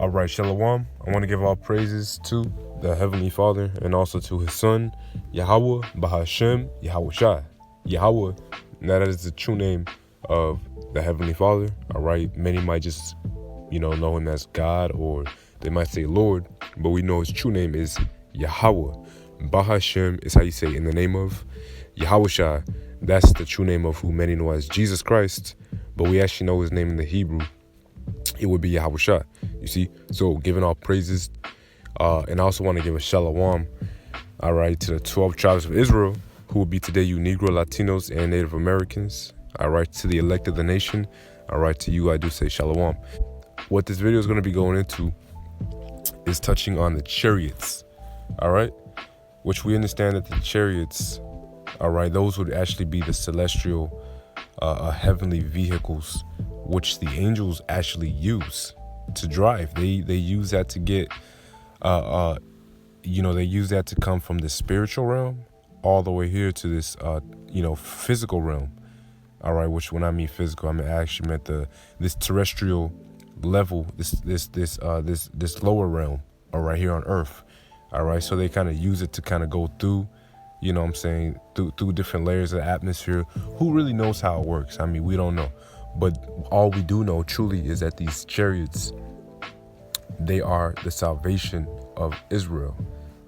All right, Shalom. I want to give all praises to the Heavenly Father and also to His Son, Yahweh, Bahashem, Yahweh Shai. Yahweh, now that is the true name of the Heavenly Father. All right, many might just, know Him as God, or they might say Lord, but we know His true name is Yahweh. Bahashem is how you say in the name of Yahweh Shai. That's the true name of who many know as Jesus Christ, but we actually know His name in the Hebrew. It would be Yahweh Shai. You see? So giving all praises. And I also want to give a shalom, all right, to the 12 tribes of Israel, who will be today you Negro, Latinos, and Native Americans. All right, to the elect of the nation. All right, to you I do say shalom. What this video is going to be going into is touching on the chariots. All right, which we understand that the chariots, all right, those would actually be the celestial, heavenly vehicles, which the angels actually use to drive. They use that to get, they use that to come from the spiritual realm all the way here to this, physical realm. All right, which when I mean physical, I actually meant this terrestrial level, this lower realm, all right, here on Earth. All right, so they kind of use it to kind of go through, through different layers of the atmosphere. Who really knows how it works? I mean, we don't know. But all we do know truly is that these chariots, they are the salvation of Israel.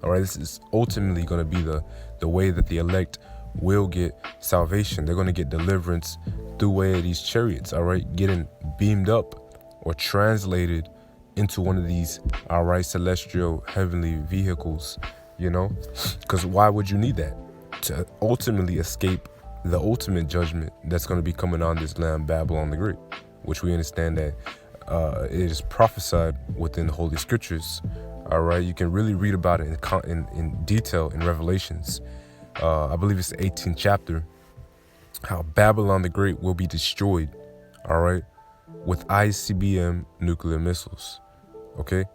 All right, this is ultimately going to be the way that the elect will get salvation. They're going to get deliverance through way of these chariots, all right, getting beamed up or translated into one of these, all right, celestial heavenly vehicles, because why would you need that? To ultimately escape the ultimate judgment that's going to be coming on this land, Babylon the Great, which we understand that it is prophesied within the Holy Scriptures. All right, you can really read about it in detail in Revelations. I believe it's the 18th chapter, how Babylon the Great will be destroyed, all right, with ICBM nuclear missiles. Okay,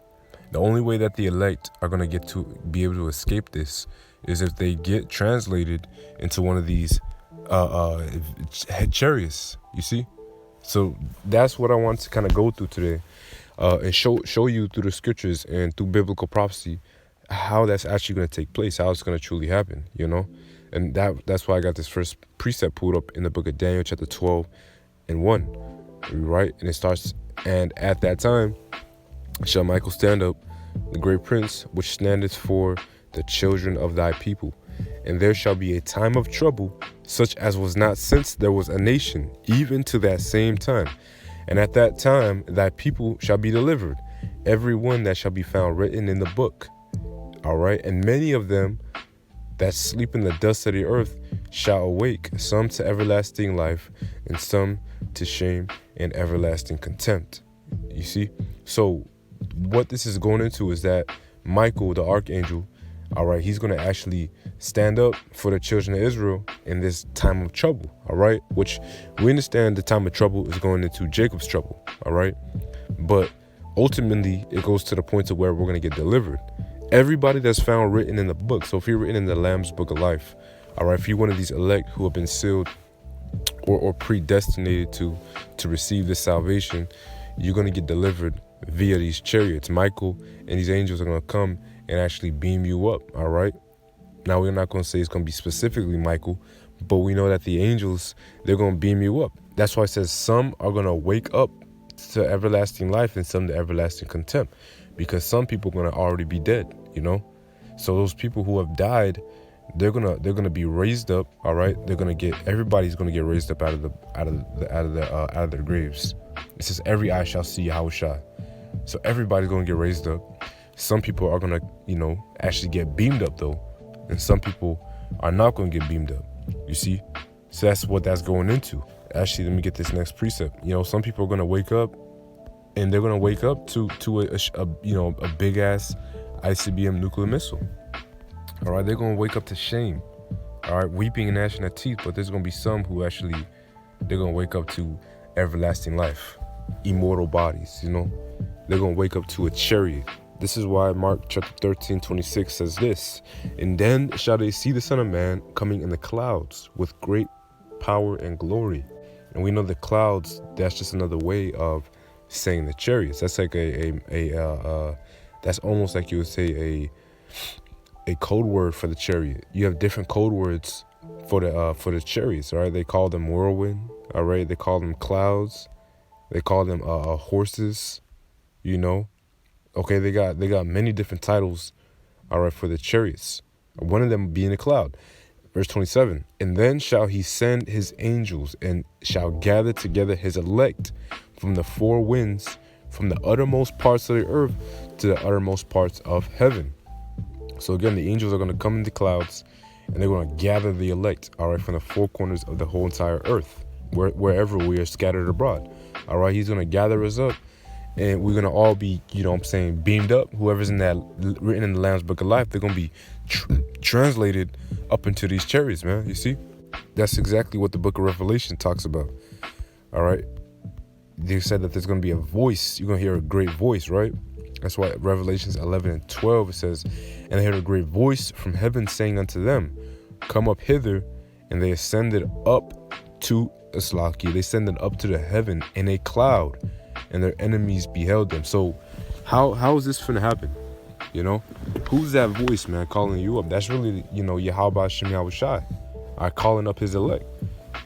the only way that the elect are going to get to be able to escape this is if they get translated into one of these chariots, you see. So that's what I want to kind of go through today, and show you through the scriptures and through biblical prophecy how that's actually going to take place, how it's going to truly happen, and that's why I got this first precept pulled up in the book of Daniel chapter 12 and 1, right? And it starts, and at that time shall Michael stand up, the great prince, which standeth for the children of thy people. And there shall be a time of trouble, such as was not since there was a nation, even to that same time. And at that time thy people shall be delivered, every one that shall be found written in the book. All right, and many of them that sleep in the dust of the earth shall awake, some to everlasting life, and some to shame and everlasting contempt. You see? So what this is going into is that Michael, the archangel, all right, he's going to actually stand up for the children of Israel in this time of trouble, all right, which we understand the time of trouble is going into Jacob's trouble, all right, but ultimately it goes to the point of where we're going to get delivered. Everybody that's found written in the book, so if you're written in the Lamb's book of life, all right, if you're one of these elect who have been sealed or predestinated to receive this salvation, you're going to get delivered via these chariots. Michael and these angels are going to come and actually beam you up, all right? Now, we're not going to say it's going to be specifically Michael, but we know that the angels, they're going to beam you up. That's why it says some are going to wake up to everlasting life and some to everlasting contempt, because some people are going to already be dead, So those people who have died, they're gonna be raised up, all right? Everybody's going to get raised up out of their graves. It says every eye shall see Yahweh Shai. So everybody's going to get raised up. Some people are going to, actually get beamed up, though. And some people are not going to get beamed up, you see? So that's what that's going into. Actually, let me get this next precept. Some people are going to wake up, and they're going to wake up to a big-ass ICBM nuclear missile. All right? They're going to wake up to shame. All right? Weeping and gnashing of teeth. But there's going to be some who actually, they're going to wake up to everlasting life, immortal bodies, They're going to wake up to a chariot. This is why Mark chapter 13:26 says this, and then shall they see the Son of Man coming in the clouds with great power and glory. And we know the clouds, that's just another way of saying the chariots. That's like that's almost like you would say a code word for the chariot. You have different code words for the chariots, all right? They call them whirlwind, all right? They call them clouds. They call them horses, you know. Okay, they got many different titles, all right, for the chariots. One of them being a cloud. Verse 27, and then shall he send his angels and shall gather together his elect from the four winds, from the uttermost parts of the earth to the uttermost parts of heaven. So again, the angels are going to come in the clouds and they're going to gather the elect, all right, from the four corners of the whole entire earth, wherever we are scattered abroad. All right, he's going to gather us up and we're going to all be, beamed up. Whoever's in that written in the Lamb's Book of Life, they're going to be translated up into these chariots, man. You see? That's exactly what the book of Revelation talks about. All right. They said that there's going to be a voice. You're going to hear a great voice, right? That's why Revelations 11 and 12, it says, and I heard a great voice from heaven saying unto them, come up hither. And they ascended up to Aslaki. They ascended up to the heaven in a cloud, and their enemies beheld them. So how is this going to happen? Who's that voice, man, calling you up? That's really, Yahweh Shem Yahushai are calling up his elect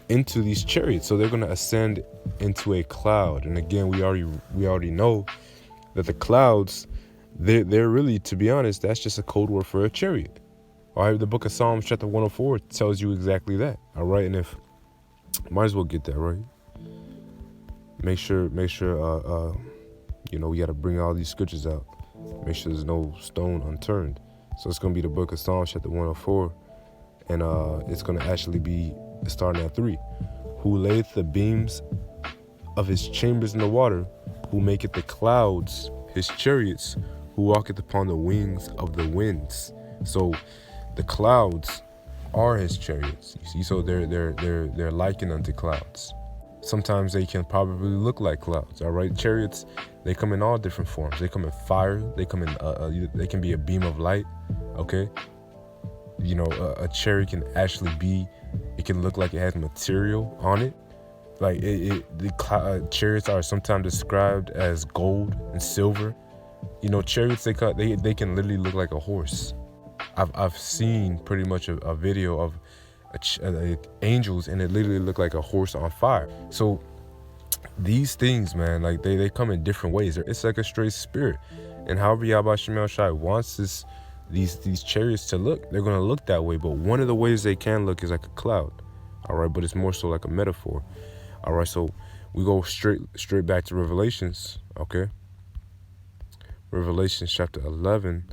into these chariots. So they're going to ascend into a cloud. And again, we already know that the clouds, they're really, to be honest, that's just a code word for a chariot. All right, the book of Psalms chapter 104 tells you exactly that. All right, and if might as well get that right. Make sure we got to bring all these scriptures out. Make sure there's no stone unturned. So it's going to be the book of Psalms chapter 104. And it's going to actually be starting at 3. Who layeth the beams of his chambers in the water, who maketh the clouds his chariots, who walketh upon the wings of the winds. So the clouds are his chariots. You see, so they're likened unto clouds. Sometimes they can probably look like clouds. All right, chariots, they come in all different forms. They come in fire. They come in. They can be a beam of light. Okay, a chariot can actually be. It can look like it has material on it. Like chariots are sometimes described as gold and silver. Chariots they can literally look like a horse. I've seen pretty much a video of angels, and it literally looked like a horse on fire. So these things, man, like they come in different ways. It's like a straight spirit, and however Yahweh Shemel Shai wants these chariots to look, they're gonna look that way. But one of the ways they can look is like a cloud. All right, but it's more so like a metaphor. All right, so we go straight back to Revelations. Okay, Revelations chapter 11,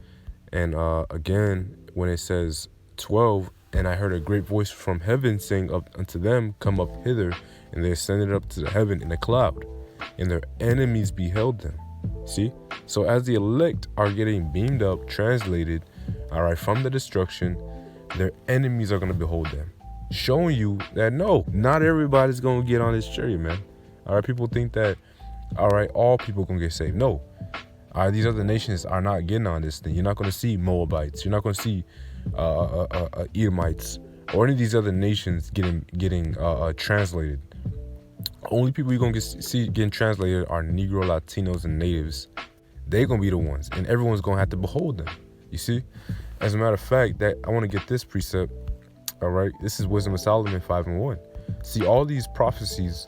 and again when it says 12. And I heard a great voice from heaven saying up unto them, come up hither. And they ascended up to the heaven in a cloud, and their enemies beheld them. See? So as the elect are getting beamed up, translated, all right, from the destruction, their enemies are going to behold them. Showing you that no, not everybody's going to get on this chariot, man. All right, people think that, all right, all people going to get saved. No. All right, these other nations are not getting on this thing. You're not going to see Moabites. You're not going to see Edomites or any of these other nations getting translated. Only people you're gonna see getting translated are Negro, Latinos, and natives. They're gonna be the ones, and everyone's gonna have to behold them. You see, as a matter of fact, that I want to get this precept. All right, this is Wisdom of Solomon 5:1. See, all these prophecies,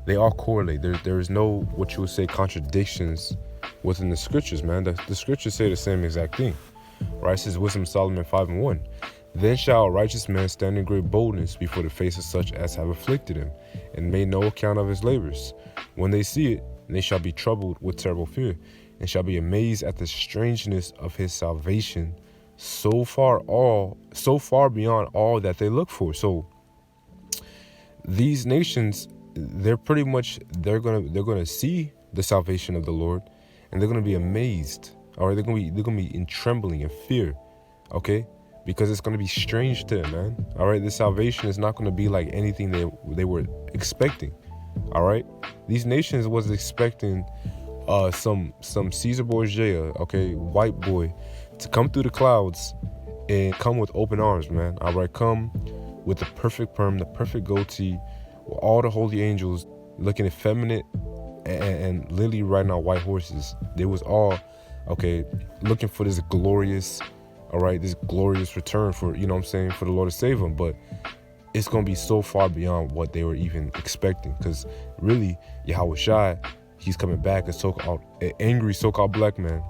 they all correlate. There is no what you would say contradictions within the scriptures, man. The scriptures say the same exact thing. Right, it says Wisdom of Solomon 5:1. Then shall a righteous man stand in great boldness before the face of such as have afflicted him, and made no account of his labors. When they see it, they shall be troubled with terrible fear, and shall be amazed at the strangeness of his salvation, so far beyond all that they look for. So these nations, they're gonna see the salvation of the Lord, and they're gonna be amazed. All right, they're gonna be in trembling and fear, okay, because it's gonna be strange to them, man. All right, this salvation is not gonna be like anything they were expecting. All right, these nations was expecting some Caesar Borgia, okay, white boy, to come through the clouds and come with open arms, man. All right, come with the perfect perm, the perfect goatee, with all the holy angels looking effeminate and literally riding on white horses. They was all, okay, looking for this glorious, all right, this glorious return for, you know what I'm saying, for the Lord to save them. But it's going to be so far beyond what they were even expecting. Because really, Yahweh Shai, he's coming back as so-called an angry so-called black man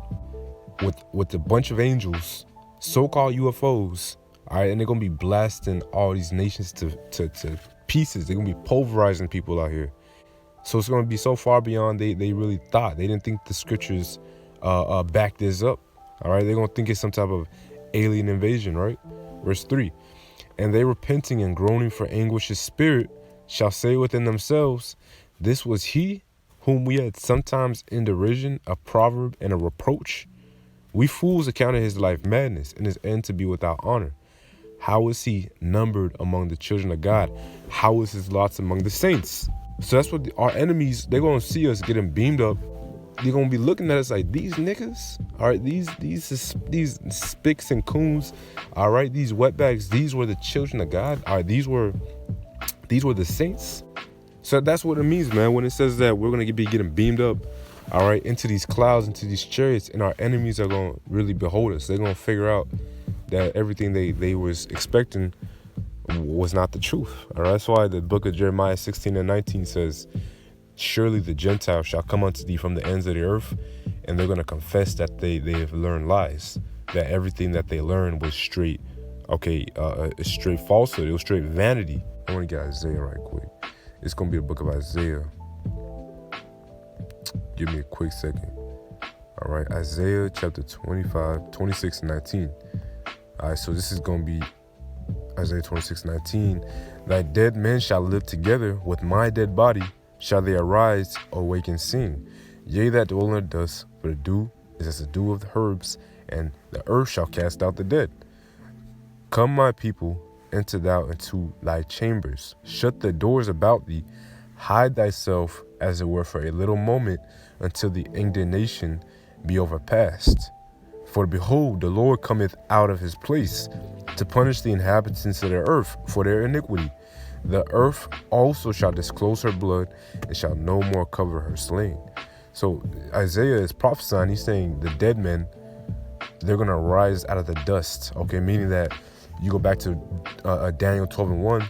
with a bunch of angels, so-called UFOs, all right, and they're going to be blasting all these nations to pieces. They're going to be pulverizing people out here. So it's going to be so far beyond they really thought. They didn't think the scriptures back this up, all right? They're going to think it's some type of alien invasion, right? Verse 3, and they repenting and groaning for anguish of spirit shall say within themselves, this was he whom we had sometimes in derision, a proverb and a reproach. We fools accounted his life madness and his end to be without honor. How is he numbered among the children of God? How is his lots among the saints? So that's what our enemies, they're going to see us getting beamed up. They're going to be looking at us like, these niggas, all right, these spicks and coons, all right, these wetbacks, these were the children of God, all right, these were the saints. So that's what it means, man, when it says that we're going to be getting beamed up, all right, into these clouds, into these chariots, and our enemies are going to really behold us. They're going to figure out that everything they was expecting was not the truth. All right, that's why the book of Jeremiah 16 and 19 says, surely the Gentiles shall come unto thee from the ends of the earth, and they're going to confess that they have learned lies, that everything that they learned was straight, straight falsehood. It was straight vanity. I want to get Isaiah right quick. It's going to be the book of Isaiah. Give me a quick second. All right, Isaiah chapter 25, 26 and 19. All right, so this is going to be Isaiah 26:19. Thy dead men shall live together with my dead body, shall they arise, awake and sing. Yea, that dwell in the dust, for the dew is as the dew of the herbs, and the earth shall cast out the dead. Come, my people, enter thou into thy chambers, shut the doors about thee, hide thyself as it were for a little moment, until the indignation be overpast. For behold, the Lord cometh out of his place to punish the inhabitants of the earth for their iniquity. The earth also shall disclose her blood, and shall no more cover her slain. So Isaiah is prophesying. He's saying the dead men, they're going to rise out of the dust. Okay, meaning that you go back to Daniel 12 and 1,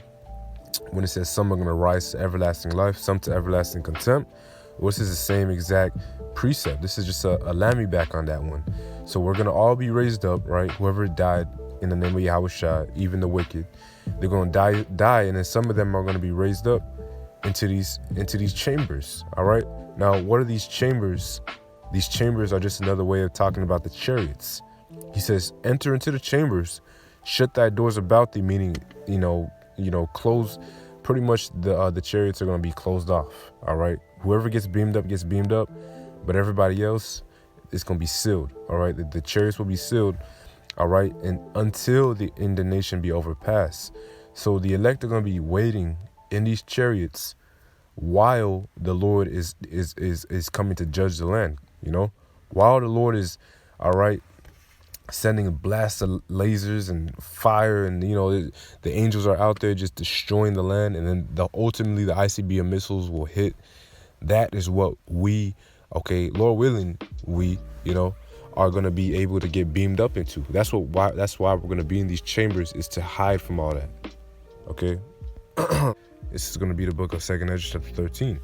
when it says some are going to rise to everlasting life, some to everlasting contempt. Well, this is the same exact precept. This is just a lammy back on that one. So we're going to all be raised up, right? Whoever died in the name of Yahweh Shai, even the wicked, they're going to die, and then some of them are going to be raised up into these chambers, all right? Now, what are these chambers? These chambers are just another way of talking about the chariots. He says, enter into the chambers, shut thy doors about thee, meaning, close. Pretty much the chariots are going to be closed off, all right? Whoever gets beamed up, but everybody else is going to be sealed, all right? The chariots will be sealed, all right? And until the indignation be overpassed. So the elect are going to be waiting in these chariots while the Lord is coming to judge the land, while the Lord is, all right, sending a blast of lasers and fire, and the angels are out there just destroying the land, and then ultimately the ICBM missiles will hit. That is what we, Lord willing, we are going to be able to get beamed up into. That's why we're going to be in these chambers, is to hide from all that. Okay. This is going to be the book of 2nd Ezra chapter 13.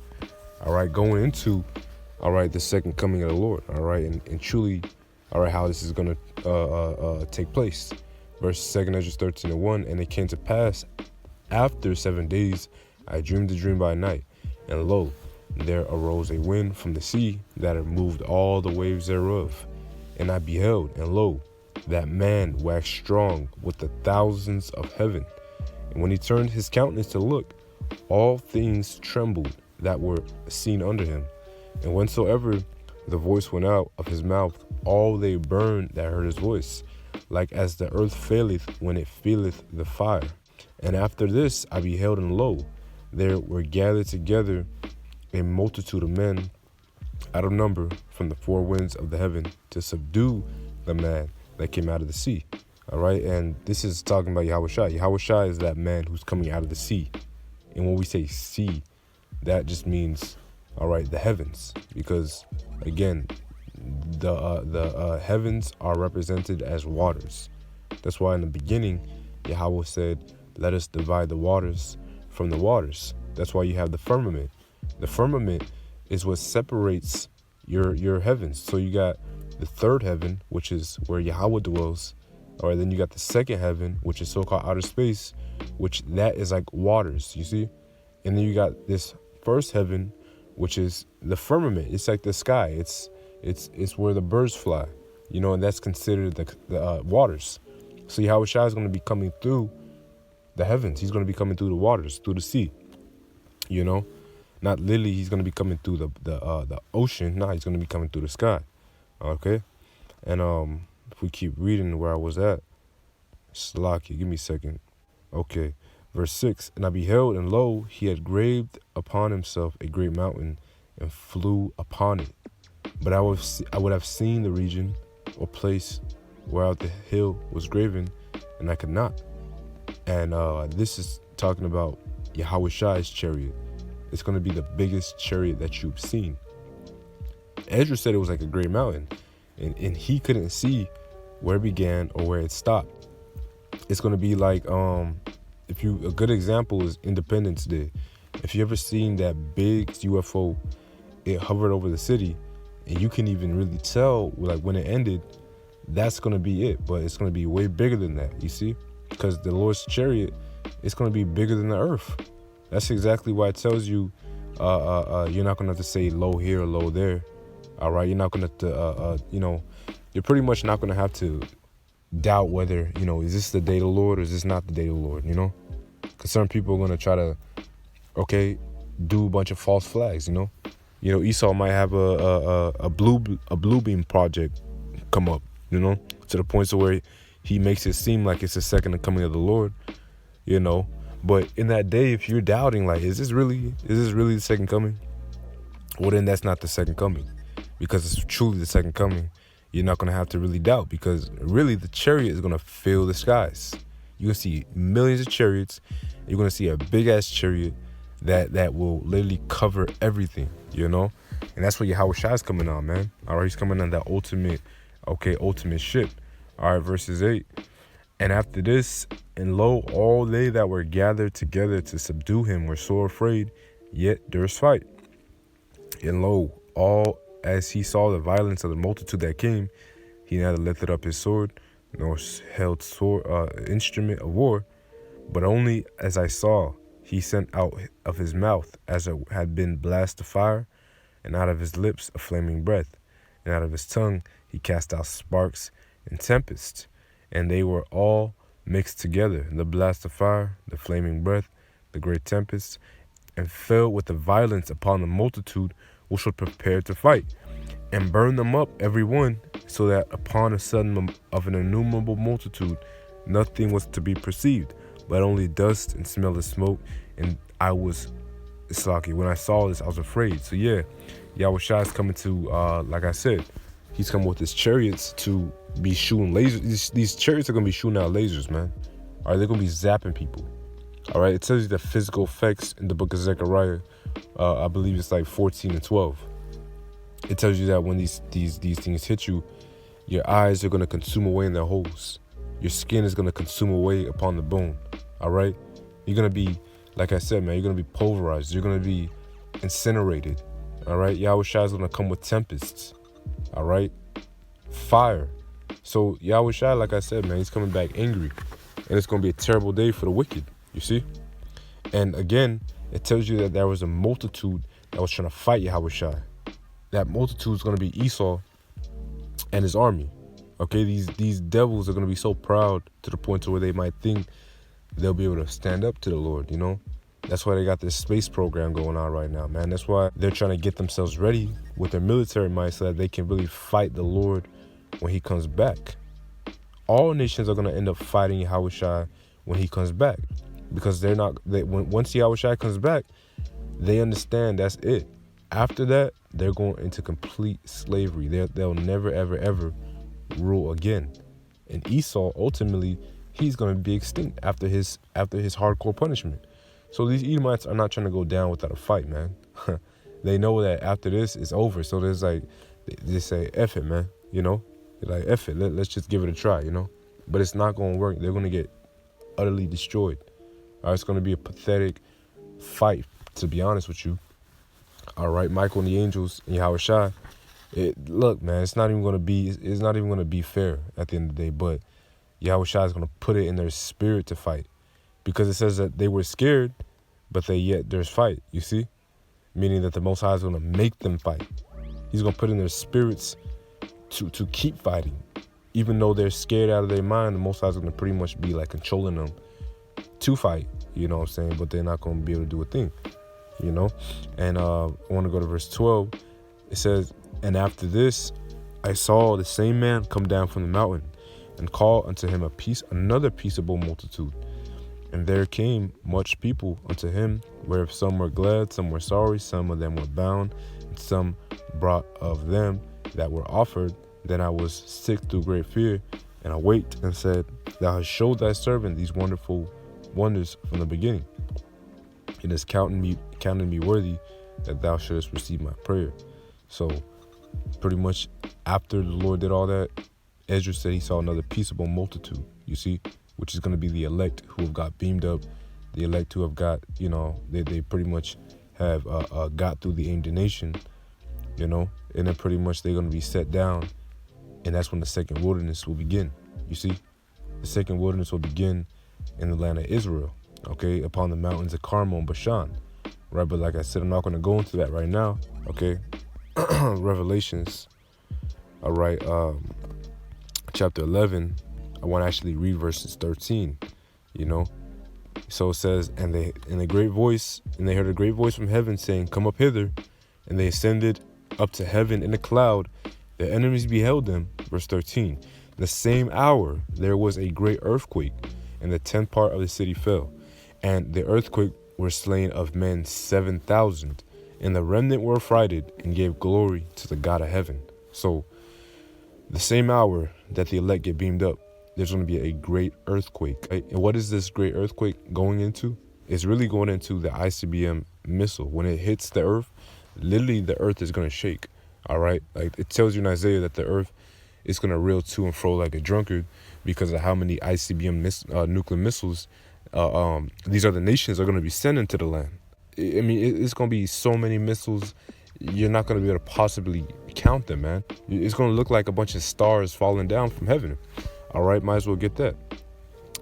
All right, going into, all right, the second coming of the Lord. All right, and truly, all right, how this is going to take place. Verse 2nd Ezra 13 and 1, and it came to pass after 7 days, I dreamed a dream by night, and lo, there arose a wind from the sea that removed all the waves thereof. And I beheld, and lo, that man waxed strong with the thousands of heaven. And when he turned his countenance to look, all things trembled that were seen under him. And whensoever the voice went out of his mouth, all they burned that heard his voice, like as the earth faileth when it feeleth the fire. And after this I beheld, and lo, there were gathered together a multitude of men out of number from the four winds of the heaven to subdue the man that came out of the sea. All right, and this is talking about Yahweh Shai. Yahweh Shai is that man who's coming out of the sea. And when we say sea, that just means All right, the heavens, because again, the heavens are represented as waters. That's why in the beginning, Yahweh said, "Let us divide the waters from the waters." That's why you have the firmament. The firmament is what separates your heavens. So you got the third heaven, which is where Yahweh dwells. All right, then you got the second heaven, which is so-called outer space, which that is like waters, you see? And then you got this first heaven, which is the firmament. It's like the sky. It's where the birds fly, and that's considered the waters. So Yahweh Shai is going to be coming through the heavens. He's going to be coming through the waters, through the sea. Not literally. He's going to be coming through the ocean. Nah, he's going to be coming through the sky. Okay, and if we keep reading where I was at, Slaki, give me a second. Okay, verse 6. And I beheld, and lo, he had graved upon himself a great mountain, and flew upon it. But I would have seen the region or place whereout the hill was graven, and I could not. And this is talking about Yahweh Shai's chariot. It's going to be the biggest chariot that you've seen. Ezra said it was like a great mountain, and he couldn't see where it began or where it stopped. It's going to be like, a good example is Independence Day. If you ever seen that big UFO, it hovered over the city, and you can even really tell like when it ended, that's going to be it. But it's going to be way bigger than that, you see? Because the Lord's chariot is going to be bigger than the earth. That's exactly why it tells you you're not going to have to say low here or low there. All right, you're not going to have to, you're pretty much not going to have to doubt whether, is this the day of the Lord or is this not the day of the Lord, Because certain people are going to try to, do a bunch of false flags, Esau might have a blue beam project come up, to the point to where he makes it seem like it's the second coming of the Lord, But in that day, if you're doubting, like, is this really the second coming? Well, then that's not the second coming, because it's truly the second coming. You're not going to have to really doubt, because really the chariot is going to fill the skies. You're going to see millions of chariots. You're going to see a big ass chariot that will literally cover everything, And that's what Yahweh Shai is coming on, man. All right, he's coming on that ultimate ship. All right, verses 8. And after this, and lo, all they that were gathered together to subdue him were sore afraid, yet durst fight. And lo, all as he saw the violence of the multitude that came, he neither lifted up his sword, nor held instrument of war, but only as I saw, he sent out of his mouth as it had been blast of fire, and out of his lips a flaming breath, and out of his tongue he cast out sparks and tempests, and they were all mixed together, the blast of fire, the flaming breath, the great tempest, and fell with the violence upon the multitude which were prepared to fight, and burned them up every one, so that upon a sudden of an innumerable multitude nothing was to be perceived, but only dust and smell of smoke. And I was Slaki. When I saw this, I was afraid. So yeah, Yahweh Shai is coming to, like I said, he's coming with his chariots to be shooting lasers. These chariots are going to be shooting out lasers, man. All right, they're going to be zapping people. All right, it tells you the physical effects in the book of Zechariah. I believe it's like 14 and 12. It tells you that when these things hit you, your eyes are going to consume away in their holes. Your skin is going to consume away upon the bone. All right, you're going to be, like I said, man, you're going to be pulverized. You're going to be incinerated. All right, Yahweh Shai is going to come with tempests. All right, fire. So Yahweh Shai, like I said, man, he's coming back angry, and it's going to be a terrible day for the wicked. You see? And again, it tells you that there was a multitude that was trying to fight Yahweh Shai. That multitude is going to be Esau and his army. Okay, these devils are going to be so proud to the point to where they might think they'll be able to stand up to the Lord, That's why they got this space program going on right now, man. That's why they're trying to get themselves ready with their military might so that they can really fight the Lord when he comes back. All nations are going to end up fighting Yahweh Shai when he comes back, because once Yahweh Shai comes back, they understand that's it. After that, they're going into complete slavery. They'll never, ever, ever rule again. And Esau, ultimately, he's going to be extinct after his hardcore punishment. So these Edomites are not trying to go down without a fight, man. they know that after this it's over. So there's like, they say, F it, man. They're like, F it. Let's just give it a try, But it's not going to work. They're going to get utterly destroyed. All right, it's going to be a pathetic fight, to be honest with you. All right, Michael and the angels and Yahweh Shai. Look, man, it's not even going to be fair at the end of the day. But Yahweh Shai is going to put it in their spirit to fight, because it says that they were scared, but there's fight. You see, meaning that the Most High is going to make them fight. He's going to put in their spirits to keep fighting, even though they're scared out of their mind. The Most High is going to pretty much be like controlling them to fight. You know what I'm saying? But they're not going to be able to do a thing. And I want to go to verse 12. It says, "And after this, I saw the same man come down from the mountain, and call unto him another peaceable multitude. And there came much people unto him, whereof some were glad, some were sorry, some of them were bound, and some brought of them that were offered. Then I was sick through great fear, and I waked and said, Thou hast showed thy servant these wonderful wonders from the beginning, and hast counted me worthy that thou shouldest receive my prayer." So pretty much after the Lord did all that, Ezra said he saw another peaceable multitude, you see, which is going to be the elect who have got beamed up, the elect who have got, they pretty much have got through the indignation, and then pretty much they're going to be set down, and that's when the second wilderness will begin. You see, the second wilderness will begin in the land of Israel, okay, upon the mountains of Carmel and Bashan, right? But like I said, I'm not going to go into that right now, okay? Revelations, all right, chapter 11, I want to actually read verses 13, So it says, and they heard a great voice from heaven saying, Come up hither. And they ascended up to heaven in a cloud. Their enemies beheld them. Verse 13, the same hour there was a great earthquake, and the 10th part of the city fell. And the earthquake were slain of men 7,000. And the remnant were affrighted, and gave glory to the God of heaven. So the same hour that the elect get beamed up, there's going to be a great earthquake. Right? And what is this great earthquake going into? It's really going into the ICBM missile. When it hits the earth, literally the earth is going to shake. All right. Like it tells you in Isaiah that the earth is going to reel to and fro like a drunkard because of how many ICBM nuclear missiles these other nations are going to be sending to the land. I mean, it's going to be so many missiles. You're not going to be able to possibly count them, man. It's going to look like a bunch of stars falling down from heaven. All right, might as well get that.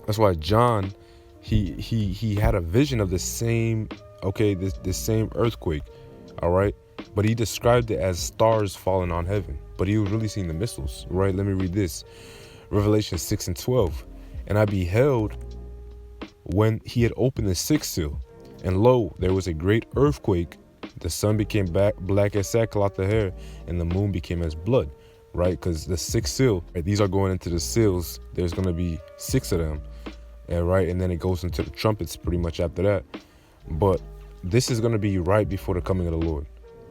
That's why John, he had a vision of the same, this same earthquake, all right? But he described it as stars falling on heaven. But he was really seeing the missiles, right? Let me read this. Revelation 6 and 12. And I beheld when he had opened the sixth seal, and lo, there was a great earthquake. The sun became black as sackcloth of hair, and the moon became as blood. Right, because the sixth seal, right, these are going into the seals. There's going to be 6 of them, and then it goes into the trumpets pretty much after that. But this is going to be right before the coming of the Lord.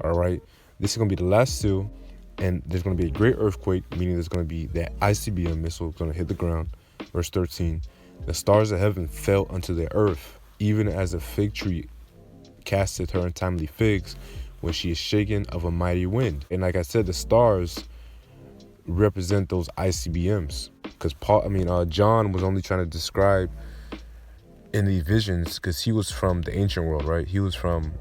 All right, this is going to be the last seal, and there's going to be a great earthquake, meaning there's going to be that ICBM missile going to hit the ground. Verse 13, the stars of heaven fell unto the earth, even as a fig tree casteth her untimely figs when she is shaken of a mighty wind. And like I said, the stars represent those ICBMs, because John was only trying to describe in the visions, because he was from the ancient world, right? He was from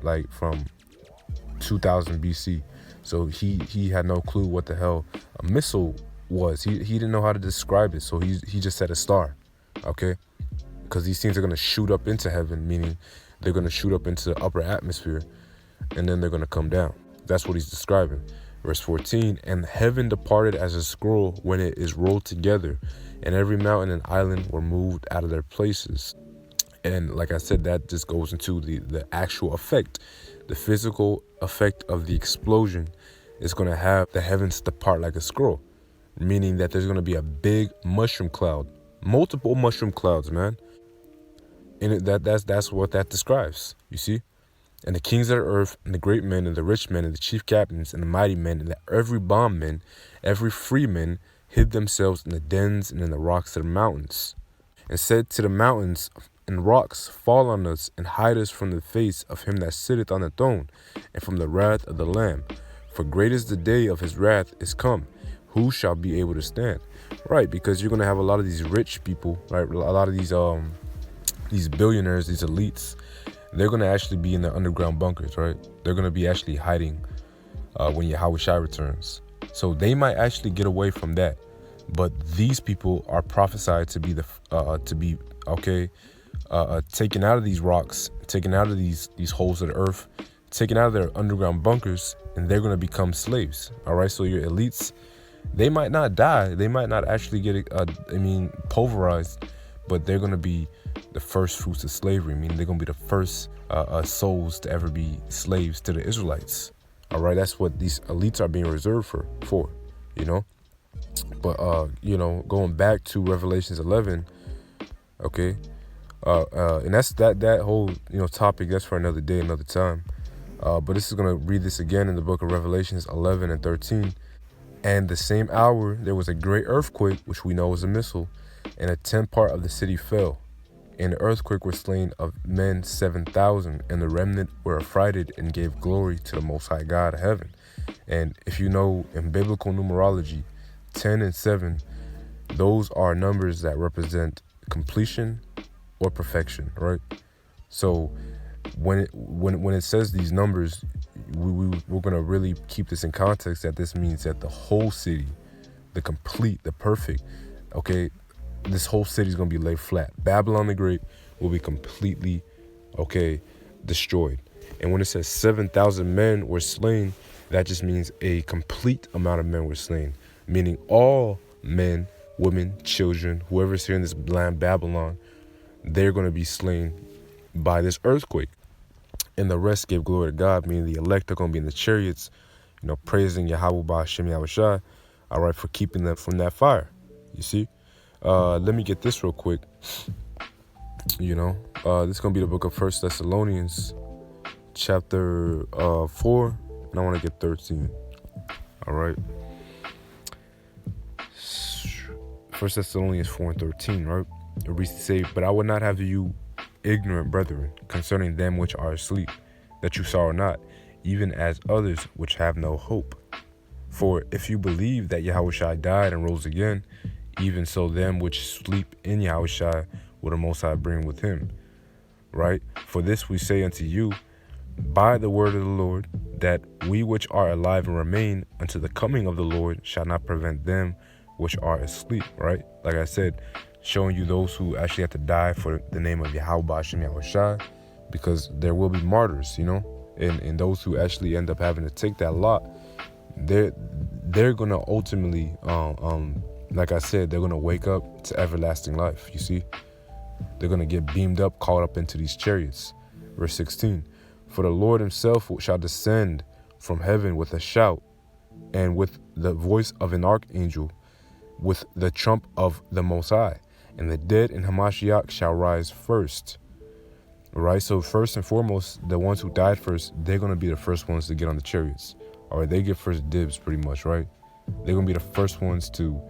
2000 BC, so he had no clue what the hell a missile was. He didn't know how to describe it, so he just said a star, okay? Because these things are going to shoot up into heaven, meaning they're going to shoot up into the upper atmosphere, and then they're going to come down. That's what he's describing. Verse 14, and heaven departed as a scroll when it is rolled together, and every mountain and island were moved out of their places. And like I said, that just goes into the actual effect. The physical effect of the explosion is going to have the heavens depart like a scroll, meaning that there's going to be a big mushroom cloud, multiple mushroom clouds, man. And that's what that describes, you see? And the kings of the earth, and the great men, and the rich men, and the chief captains, and the mighty men, and every bondman, every freeman, hid themselves in the dens and in the rocks of the mountains, and said to the mountains, and rocks fall on us and hide us from the face of him that sitteth on the throne and from the wrath of the Lamb. For great is the day of his wrath is come. Who shall be able to stand? Right, because you're going to have a lot of these rich people, right? A lot of these billionaires, these elites, they're going to actually be in the underground bunkers, right? They're going to be actually hiding when Yahushua returns. So they might actually get away from that. But these people are prophesied to be taken out of these rocks, taken out of these holes of the earth, taken out of their underground bunkers, and they're going to become slaves. All right, so your elites, they might not die, they might not actually get pulverized, but they're going to be the first fruits of slavery. Meaning they're going to be the first souls to ever be slaves to the Israelites. All right, that's what these elites are being reserved for, you know. But going back to Revelations 11, okay, and that's that whole topic. That's for another day, another time. But this is gonna read this again in the book of Revelations 11 and 13. And the same hour there was a great earthquake, which we know was a missile, and a tenth part of the city fell. In the earthquake were slain of men 7,000, and the remnant were affrighted and gave glory to the Most High God of heaven. And if you know in biblical numerology, 10 and 7, those are numbers that represent completion or perfection, right? So when it says these numbers, we're going to really keep this in context, that this means that the whole city, the complete, the perfect, okay, this whole city is going to be laid flat. Babylon the Great will be completely, destroyed. And when it says 7,000 men were slain, that just means a complete amount of men were slain, meaning all men, women, children, whoever's here in this land, Babylon, they're going to be slain by this earthquake. And the rest gave glory to God, meaning the elect are going to be in the chariots, praising Yahweh Ba'Shem Yahushua, all right, for keeping them from that fire. You see? Let me get this real quick. This is going to be the book of 1 Thessalonians, chapter 4, and I want to get 13. All right. 1 Thessalonians 4 and 13, right? It reads to say, but I would not have you ignorant, brethren, concerning them which are asleep, that you sorrow not, even as others which have no hope. For if you believe that Yahushua died and rose again, even so them which sleep in Yahushua will the Most High bring with him. Right? For this we say unto you, by the word of the Lord, that we which are alive and remain unto the coming of the Lord shall not prevent them which are asleep. Right? Like I said, showing you those who actually have to die for the name of Yahweh Ba'Shem Yahushua, because there will be martyrs, and those who actually end up having to take that lot, they're gonna ultimately, like I said, they're gonna wake up to everlasting life. You see, they're gonna get beamed up, caught up into these chariots. Verse 16: for the Lord himself shall descend from heaven with a shout, and with the voice of an archangel, with the trump of the Most High, and the dead in Hamashiach shall rise first. All right, so first and foremost, the ones who died first, they're going to be the first ones to get on the chariots. All right, they get first dibs pretty much, right? They're going to be the first ones to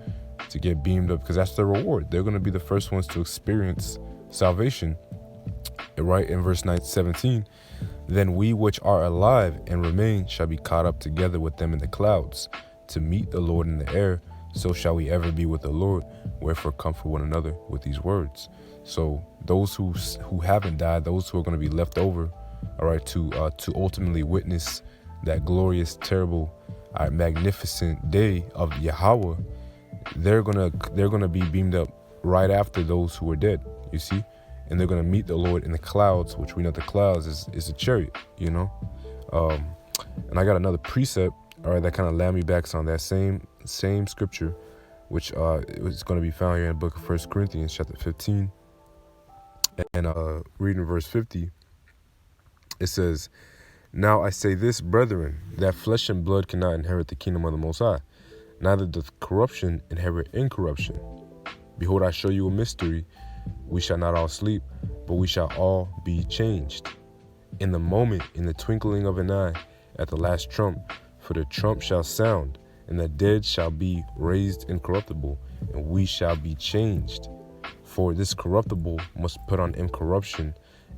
get beamed up, because that's their reward. They're going to be the first ones to experience salvation. Right, in verse 17, then we which are alive and remain shall be caught up together with them in the clouds to meet the Lord in the air. So shall we ever be with the Lord. Wherefore comfort one another with these words. So those who haven't died, those who are going to be left over, all right, to ultimately witness that glorious, terrible, magnificent day of Yahweh, they're gonna be beamed up right after those who are dead. You see, and they're gonna meet the Lord in the clouds, which we know the clouds is a chariot. And I got another precept, all right, that kind of land me back on that same scripture, which is going to be found here in the book of 1 Corinthians chapter 15, and reading verse 50, it says, now I say this, brethren, that flesh and blood cannot inherit the kingdom of the Most High, neither doth corruption inherit incorruption. Behold, I show you a mystery. We shall not all sleep, but we shall all be changed. In the moment, in the twinkling of an eye, at the last trump, for the trump shall sound, and the dead shall be raised incorruptible, and we shall be changed. For this corruptible must put on incorruption,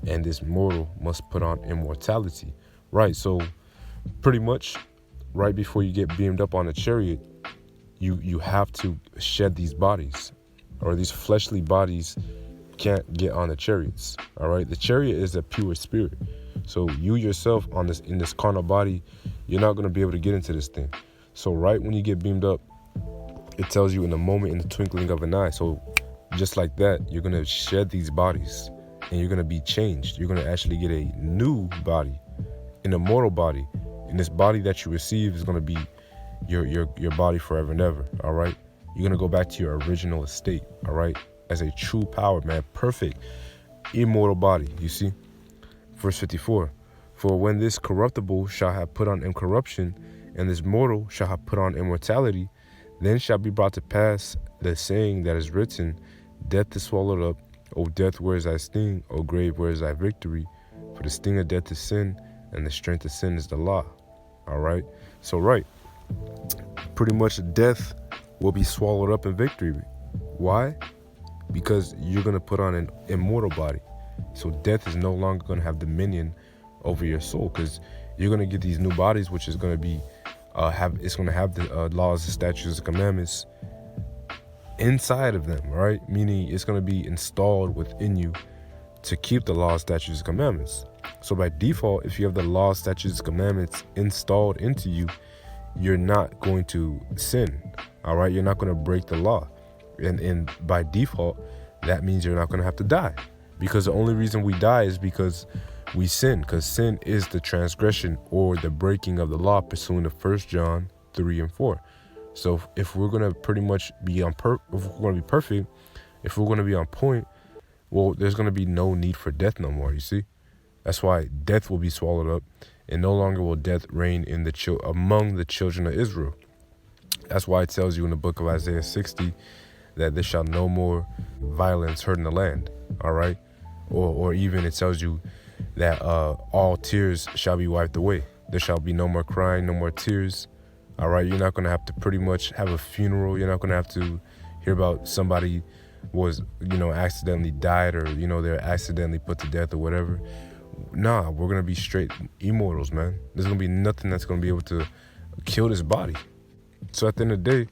and this mortal must put on immortality. Right, so pretty much right before you get beamed up on a chariot, you have to shed these bodies, or these fleshly bodies can't get on the chariots. All right, the chariot is a pure spirit, so you yourself in this carnal body, you're not going to be able to get into this thing. So right when you get beamed up, it tells you in a moment, in the twinkling of an eye. So just like that, you're going to shed these bodies and you're going to be changed. You're going to actually get a new body, an immortal body, and this body that you receive is going to be your body forever and ever. All right, you're going to go back to your original estate. All right, as a true power man, perfect immortal body. You see, verse 54, for when this corruptible shall have put on incorruption, and this mortal shall have put on immortality, then shall be brought to pass the saying that is written, death is swallowed up, O death, where is thy sting? O grave, where is thy victory? For the sting of death is sin, and the strength of sin is the law. All right, so right, pretty much death will be swallowed up in victory. Why? Because you're going to put on an immortal body. So death is no longer going to have dominion over your soul, because you're going to get these new bodies, which is going to be it's going to have the laws, the statutes, the commandments inside of them, right? Meaning it's going to be installed within you to keep the laws, statutes, and commandments. So by default, if you have the laws, statutes, commandments installed into you, you're not going to sin. All right, you're not going to break the law, and by default, that means you're not going to have to die, because the only reason we die is because we sin, because sin is the transgression or the breaking of the law pursuant to 1 John 3 and 4. So if we're going to pretty much be if we're going to be perfect, if we're going to be on point, well, there's going to be no need for death no more, you see? That's why death will be swallowed up, and no longer will death reign in among the children of Israel. That's why it tells you in the book of Isaiah 60 that there shall no more violence hurt in the land, all right? Or even it tells you that all tears shall be wiped away. There shall be no more crying, no more tears, all right? You're not going to have to pretty much have a funeral. You're not going to have to hear about somebody was, accidentally died, or, they're accidentally put to death or whatever. Nah, we're going to be straight immortals, man. There's going to be nothing that's going to be able to kill this body. So at the end of the day,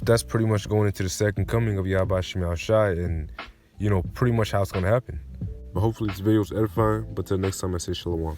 that's pretty much going into the second coming of Yahweh Shem Shai, and, pretty much how it's going to happen. But hopefully this video is edifying. But till next time, I say shalom.